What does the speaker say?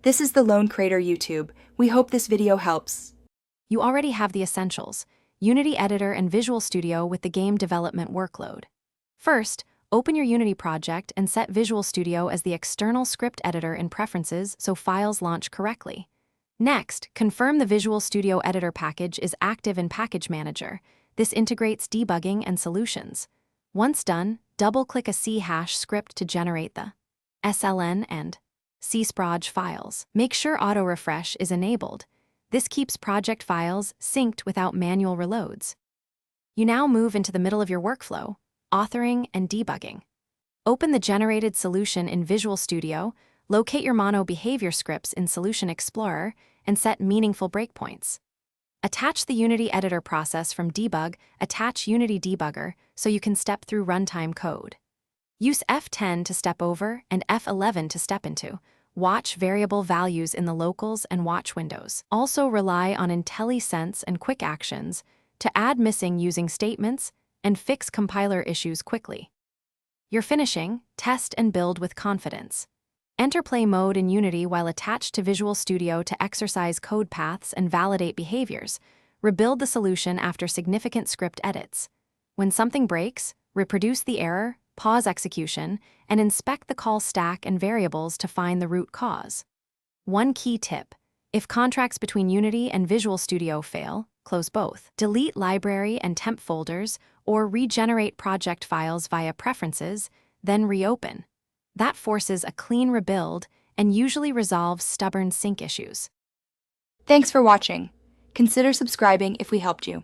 This is the Lone Creator YouTube. We hope this video helps. You already have the essentials: Unity Editor and Visual Studio with the game development workload. First, open your Unity project and set Visual Studio as the external script editor in Preferences so files launch correctly. Next, confirm the Visual Studio Editor package is active in Package Manager. This integrates debugging and solutions. Once done, double-click a C# script to generate the SLN and csproj files. Make sure auto-refresh is enabled. This keeps project files synced without manual reloads. You now move into the middle of your workflow, authoring and debugging. Open the generated solution in Visual Studio, locate your mono behavior scripts in Solution Explorer, and set meaningful breakpoints. Attach the Unity Editor process from Debug, attach Unity Debugger so you can step through runtime code. Use F10 to step over and F11 to step into. Watch variable values in the locals and watch windows. Also rely on IntelliSense and Quick Actions to add missing using statements and fix compiler issues quickly. You're finishing, test and build with confidence. Enter play mode in Unity while attached to Visual Studio to exercise code paths and validate behaviors. Rebuild the solution after significant script edits. When something breaks, reproduce the error, pause execution, and inspect the call stack and variables to find the root cause. One key tip: if contracts between Unity and Visual Studio fail, close both. Delete library and temp folders or regenerate project files via Preferences, then reopen. That forces a clean rebuild and usually resolves stubborn sync issues. Thanks for watching. Consider subscribing if we helped you.